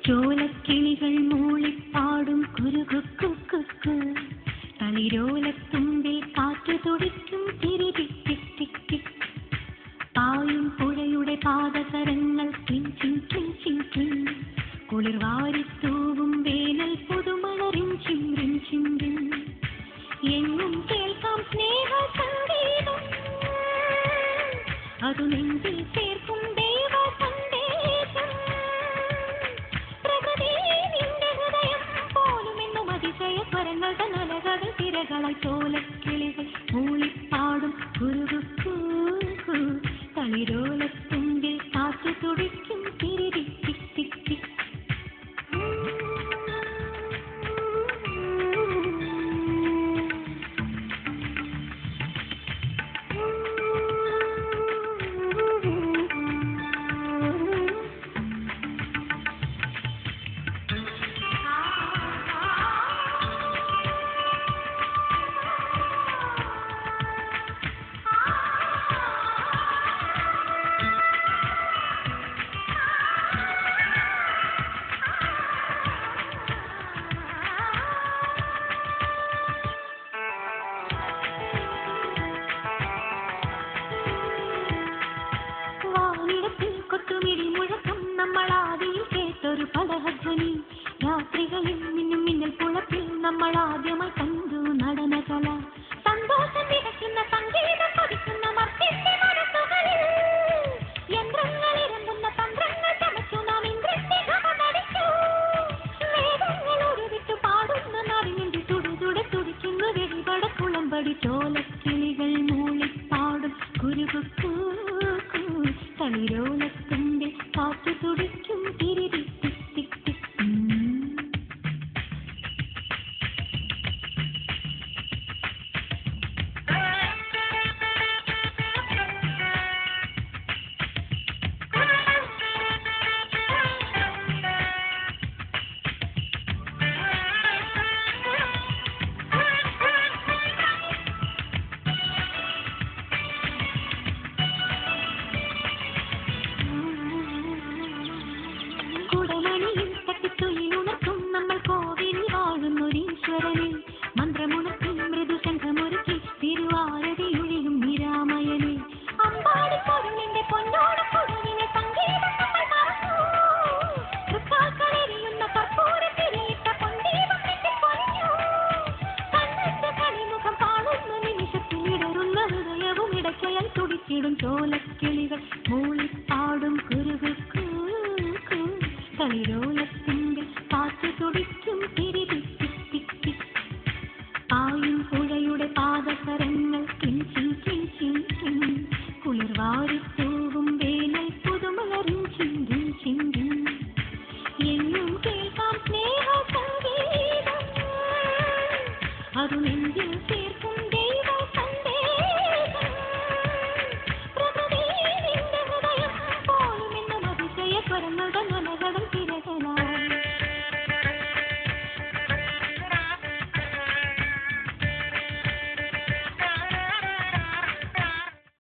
ചോലക്കിളികൾ മൂളിപ്പാടും കുരുകുക്കുക്കു തളിരോലത്തുമ്പിൽ കാറ്റു തുടിക്കും തിരിതിക്ക് പായും പുഴയുടെ പാദസരങ്ങൾ ചിഞ്ചിൻ കുളിർ വാരിത്തൂവും വേനൽ പുതുമണറിൻ ചിമ്രിൻ എങ്ങും കേൾക്കാം സ്നേഹ സംഗീതം അതു നെഞ്ചിൽ ചേർക്കും ദൈവ സന്ദേശം പ്രകൃതി നിന്റെ ഹൃദയം പോലുമെന്നും അതിശയ സ്വരങ്ങൾ തനലകൾ തിരകളായി ചോലക്കിളികൾ മൂളിപ്പാടും കുരുകുക്കു തളിരോലത്തുമ്പിൽ കാറ്റു തുടിക്കും തിരിതിക്ക് പടഹധ്വനി രാത്രികളിൽ മിന്നും മിന്നൽ പുളത്തിൽ നമ്മൾ ആദ്യമായി കണ്ടു നടനകല സന്തോഷം വിതയ്ക്കുന്ന സംഗീതം പതിക്കുന്ന മർത്യന്റെ മനസ്സുകളിൽ യന്ത്രങ്ങൾ ഇറങ്ങുന്ന തന്ത്രങ്ങൾ ചമച്ചു നാം ഇന്ദ്രനടിച്ചു വേദങ്ങൾ ഉരുവിട്ടു പാടുന്ന നാടിനിന്റെ തുടുതുടെ തുടിക്കുന്നു വെടിപട കുളമ്പടി ചോലക്കിളികൾ മൂളിപ്പാടും കുരുകുക്കു തളിരോലത്തുമ്പിൽ കാറ്റു തുടിക്കും തിരിതി മന്ത്രമുണക്കി മൃദുശംഖമൊരുക്കി തിരുവാരതിയൊഴിയും നിരാമയനെ അമ്പാടി പൊരുളിന്റെ പൊന്നോട പൊരുളിനെ സംഗീതം നമ്മൾ മറന്നു തൃക്കാക്കളെരിയുന്ന കർപ്പൂരത്തിരിയിട്ട പൊന്തീപം പൊലിഞ്ഞു കണ്ണന്റെ കളിമുഖം കാണുന്ന നിമിഷത്തിൽ ഇടറുന്ന ഹൃദയവും ഇടയ്ക്കയാൽ തുടിച്ചിടും ചോലക്കിളികൾ മൂളിപ്പാടും കുരുകുക്കു തളിരോലത്തിന്റെ കാറ്റു തുടിക്കും